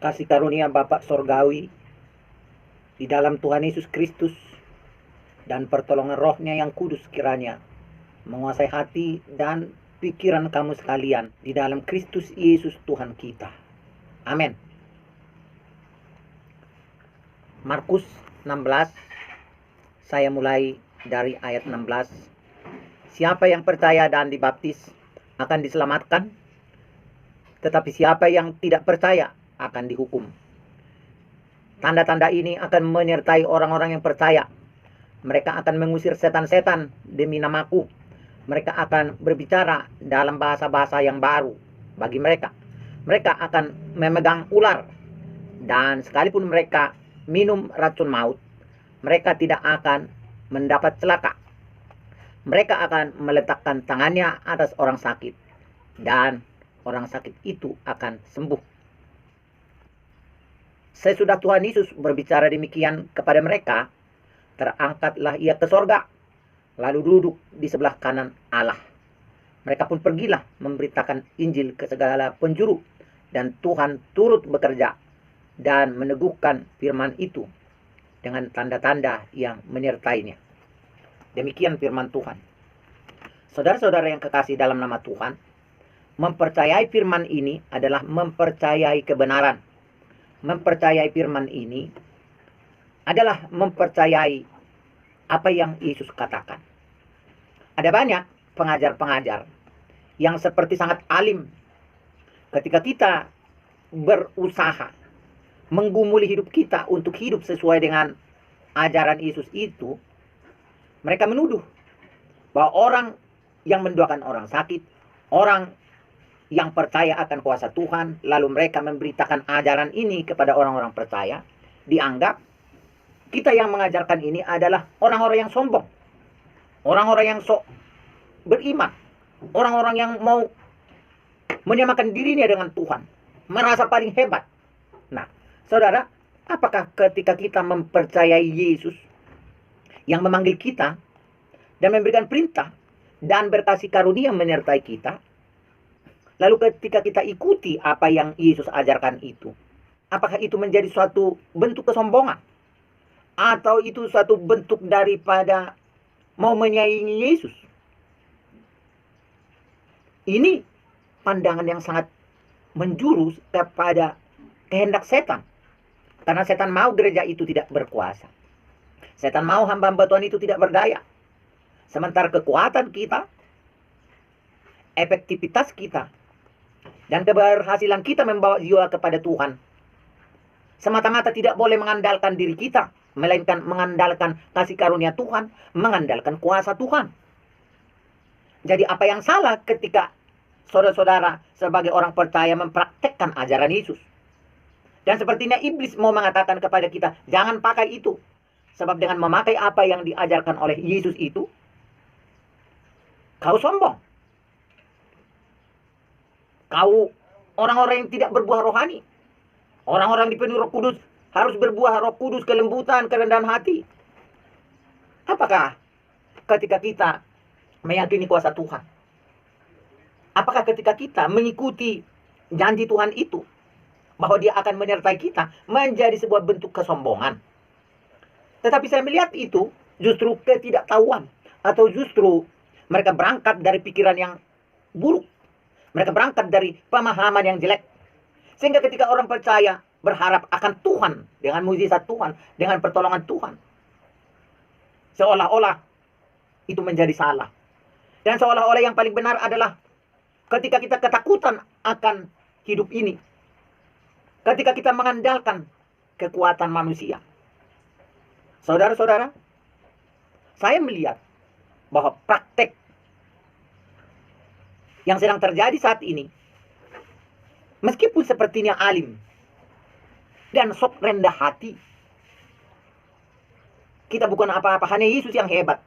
Kasih karunia Bapa Sorgawi di dalam Tuhan Yesus Kristus dan pertolongan Roh-Nya yang kudus kiranya menguasai hati dan pikiran kamu sekalian di dalam Kristus Yesus Tuhan kita. Amin. Markus 16, saya mulai dari ayat 16. Siapa yang percaya dan dibaptis akan diselamatkan, tetapi siapa yang tidak percaya akan dihukum. Tanda-tanda ini akan menyertai orang-orang yang percaya. Mereka akan mengusir setan-setan demi namaku. Mereka akan berbicara dalam bahasa-bahasa yang baru bagi mereka. Mereka akan memegang ular. Dan sekalipun mereka minum racun maut, mereka tidak akan mendapat celaka. Mereka akan meletakkan tangannya atas orang sakit, dan orang sakit itu akan sembuh. Sesudah Tuhan Yesus berbicara demikian kepada mereka, terangkatlah ia ke sorga, lalu duduk di sebelah kanan Allah. Mereka pun pergilah memberitakan Injil ke segala penjuru, dan Tuhan turut bekerja dan meneguhkan firman itu dengan tanda-tanda yang menyertainya. Demikian firman Tuhan. Saudara-saudara yang kekasih dalam nama Tuhan, mempercayai firman ini adalah mempercayai kebenaran. Mempercayai firman ini adalah mempercayai apa yang Yesus katakan. Ada banyak pengajar-pengajar yang seperti sangat alim ketika kita berusaha menggumuli hidup kita untuk hidup sesuai dengan ajaran Yesus itu. Mereka menuduh bahwa orang yang mendoakan orang sakit, orang yang percaya akan kuasa Tuhan, lalu mereka memberitakan ajaran ini kepada orang-orang percaya, dianggap kita yang mengajarkan ini adalah orang-orang yang sombong, orang-orang yang sok beriman, orang-orang yang mau menyamakan dirinya dengan Tuhan, merasa paling hebat. Nah, saudara, apakah ketika kita mempercayai Yesus yang memanggil kita dan memberikan perintah dan berkasih karunia menyertai kita, lalu ketika kita ikuti apa yang Yesus ajarkan itu, apakah itu menjadi suatu bentuk kesombongan? Atau itu suatu bentuk daripada mau menyaingi Yesus? Ini pandangan yang sangat menjurus kepada kehendak setan. Karena setan mau gereja itu tidak berkuasa. Setan mau hamba-hamba Tuhan itu tidak berdaya. Sementara kekuatan kita, efektivitas kita, dan keberhasilan kita membawa jiwa kepada Tuhan semata-mata tidak boleh mengandalkan diri kita, melainkan mengandalkan kasih karunia Tuhan, mengandalkan kuasa Tuhan. Jadi apa yang salah ketika saudara-saudara sebagai orang percaya mempraktekkan ajaran Yesus? Dan sepertinya iblis mau mengatakan kepada kita, jangan pakai itu. Sebab dengan memakai apa yang diajarkan oleh Yesus itu, kau sombong. Kau orang-orang yang tidak berbuah rohani. Orang-orang dipenuhi Roh Kudus harus berbuah Roh Kudus, kelembutan, kerendahan hati. Apakah ketika kita meyakini kuasa Tuhan? Apakah ketika kita mengikuti janji Tuhan itu, bahwa dia akan menyertai kita, menjadi sebuah bentuk kesombongan? Tetapi saya melihat itu justru ketidaktahuan, atau justru mereka berangkat dari pikiran yang buruk. Mereka berangkat dari pemahaman yang jelek. Sehingga ketika orang percaya berharap akan Tuhan, dengan mukjizat Tuhan, dengan pertolongan Tuhan, seolah-olah itu menjadi salah. Dan seolah-olah yang paling benar adalah ketika kita ketakutan akan hidup ini. Ketika kita mengandalkan kekuatan manusia. Saudara-saudara, saya melihat bahwa praktek yang sedang terjadi saat ini, meskipun sepertinya alim dan sok rendah hati, kita bukan apa-apa, hanya Yesus yang hebat.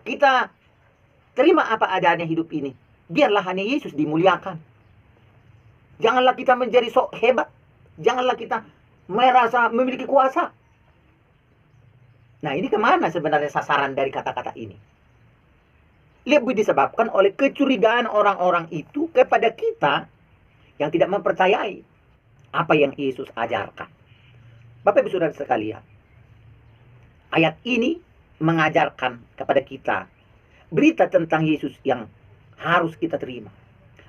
Kita terima apa adanya hidup ini, biarlah hanya Yesus dimuliakan. Janganlah kita menjadi sok hebat, janganlah kita merasa memiliki kuasa. Nah, ini kemana sebenarnya sasaran dari kata-kata ini? Lebih disebabkan oleh kecurigaan orang-orang itu kepada kita yang tidak mempercayai apa yang Yesus ajarkan. Bapak Ibu Saudara sekalian, ayat ini mengajarkan kepada kita berita tentang Yesus yang harus kita terima.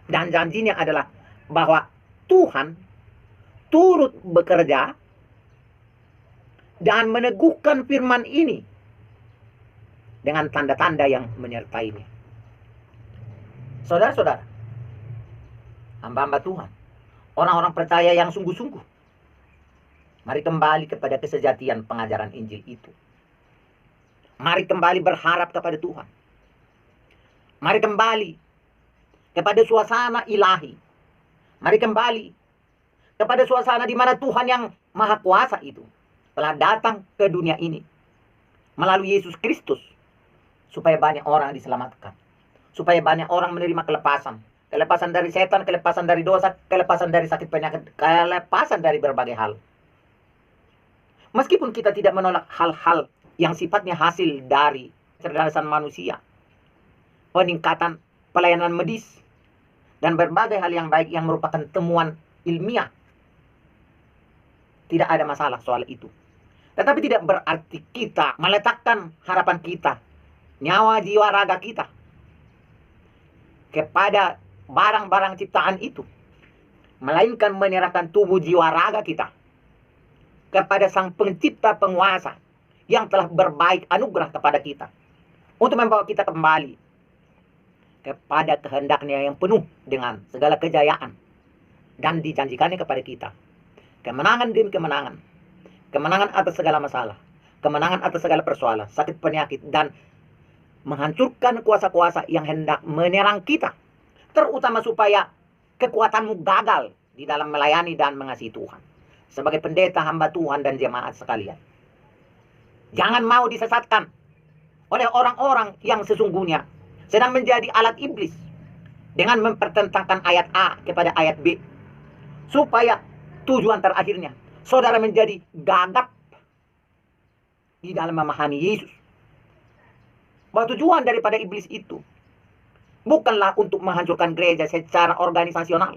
Dan janjinya adalah bahwa Tuhan turut bekerja dan meneguhkan firman ini dengan tanda-tanda yang menyertainya. Saudara-saudara, hamba-hamba Tuhan, orang-orang percaya yang sungguh-sungguh, mari kembali kepada kesejatian pengajaran Injil itu. Mari kembali berharap kepada Tuhan. Mari kembali kepada suasana ilahi. Mari kembali kepada suasana di mana Tuhan yang Maha Kuasa itu telah datang ke dunia ini melalui Yesus Kristus supaya banyak orang diselamatkan, supaya banyak orang menerima kelepasan, kelepasan dari setan, kelepasan dari dosa, kelepasan dari sakit penyakit, kelepasan dari berbagai hal. Meskipun kita tidak menolak hal-hal yang sifatnya hasil dari kecerdasan manusia, peningkatan pelayanan medis, dan berbagai hal yang baik yang merupakan temuan ilmiah, tidak ada masalah soal itu. Tetapi tidak berarti kita meletakkan harapan kita, nyawa, jiwa, raga kita kepada barang-barang ciptaan itu, melainkan menyerahkan tubuh, jiwa, raga kita kepada Sang Pencipta Penguasa yang telah berbaik anugerah kepada kita untuk membawa kita kembali kepada kehendaknya yang penuh dengan segala kejayaan dan dijanjikannya kepada kita kemenangan demi kemenangan, kemenangan atas segala masalah, kemenangan atas segala persoalan, sakit penyakit, dan menghancurkan kuasa-kuasa yang hendak menyerang kita, terutama supaya kekuatanmu gagal di dalam melayani dan mengasihi Tuhan sebagai pendeta, hamba Tuhan, dan jemaat sekalian. Jangan mau disesatkan oleh orang-orang yang sesungguhnya sedang menjadi alat iblis dengan mempertentangkan ayat A kepada ayat B, supaya tujuan terakhirnya saudara menjadi gagap di dalam memahami Yesus. Bahwa tujuan daripada iblis itu bukanlah untuk menghancurkan gereja secara organisasional,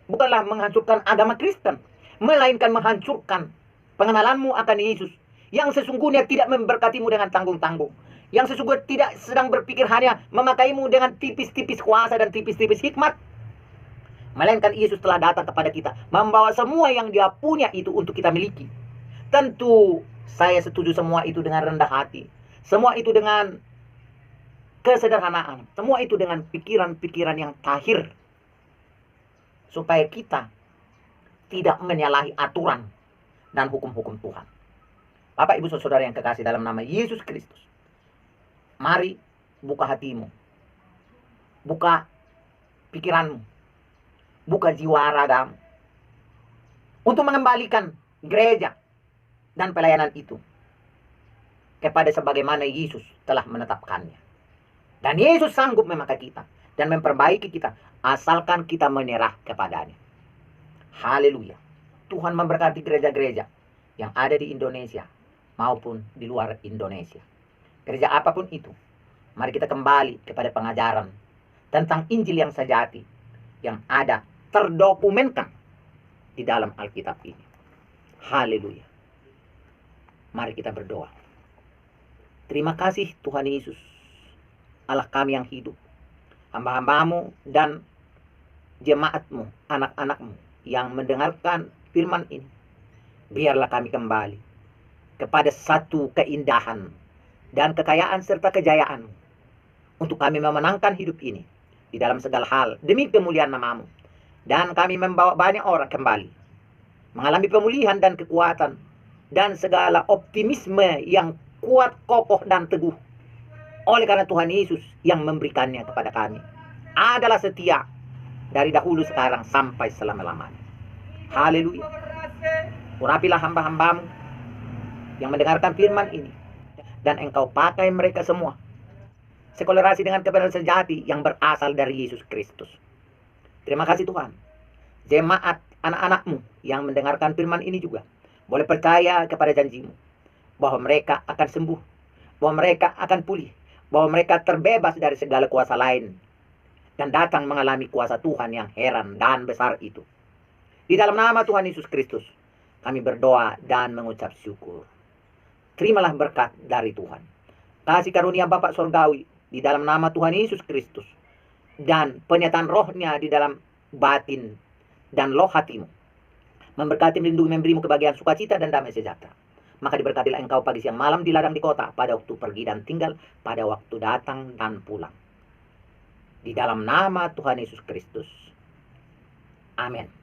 bukanlah menghancurkan agama Kristen, melainkan menghancurkan pengenalanmu akan Yesus yang sesungguhnya tidak memberkatimu dengan tanggung-tanggung, yang sesungguhnya tidak sedang berpikir hanya memakaimu dengan tipis-tipis kuasa dan tipis-tipis hikmat, melainkan Yesus telah datang kepada kita membawa semua yang Dia punya itu untuk kita miliki. Tentu saya setuju semua itu dengan rendah hati, semua itu dengan kesederhanaan, semua itu dengan pikiran-pikiran yang tahir, supaya kita tidak menyalahi aturan dan hukum-hukum Tuhan. Bapak, Ibu, Saudara yang kekasih dalam nama Yesus Kristus, mari buka hatimu, buka pikiranmu, buka jiwa ragamu untuk mengembalikan gereja dan pelayanan itu kepada sebagaimana Yesus telah menetapkannya. Dan Yesus sanggup memakai kita dan memperbaiki kita asalkan kita menyerah kepadanya. Haleluya. Tuhan memberkati gereja-gereja yang ada di Indonesia maupun di luar Indonesia. Gereja apapun itu, mari kita kembali kepada pengajaran tentang Injil yang sejati yang ada terdokumenkan di dalam Alkitab ini. Haleluya. Mari kita berdoa. Terima kasih Tuhan Yesus, Allah kami yang hidup, hamba-hambamu dan jemaatmu, anak-anakmu yang mendengarkan firman ini. Biarlah kami kembali kepada satu keindahan dan kekayaan serta kejayaan untuk kami memenangkan hidup ini di dalam segala hal demi kemuliaan nama-Mu. Dan kami membawa banyak orang kembali mengalami pemulihan dan kekuatan dan segala optimisme yang kuat, kokoh, dan teguh. Oleh karena Tuhan Yesus yang memberikannya kepada kami adalah setia dari dahulu, sekarang, sampai selama-lamanya. Haleluya. Urapilah hamba-hambamu yang mendengarkan firman ini, dan Engkau pakai mereka semua sekolerasi dengan kebenaran sejati yang berasal dari Yesus Kristus. Terima kasih Tuhan. Jemaat anak-anak-Mu yang mendengarkan firman ini juga boleh percaya kepada janji-Mu bahwa mereka akan sembuh, bahwa mereka akan pulih, bahwa mereka terbebas dari segala kuasa lain dan datang mengalami kuasa Tuhan yang heran dan besar itu. Di dalam nama Tuhan Yesus Kristus, kami berdoa dan mengucap syukur. Terimalah berkat dari Tuhan. Kasih karunia Bapa Surgawi di dalam nama Tuhan Yesus Kristus, dan penyertaan rohnya di dalam batin dan loh hatimu, memberkati, melindungi, memberimu kebahagiaan, sukacita, dan damai sejahtera. Maka diberkatilah engkau pagi, siang, malam, di ladang, di kota, pada waktu pergi dan tinggal, pada waktu datang dan pulang. Di dalam nama Tuhan Yesus Kristus. Amin.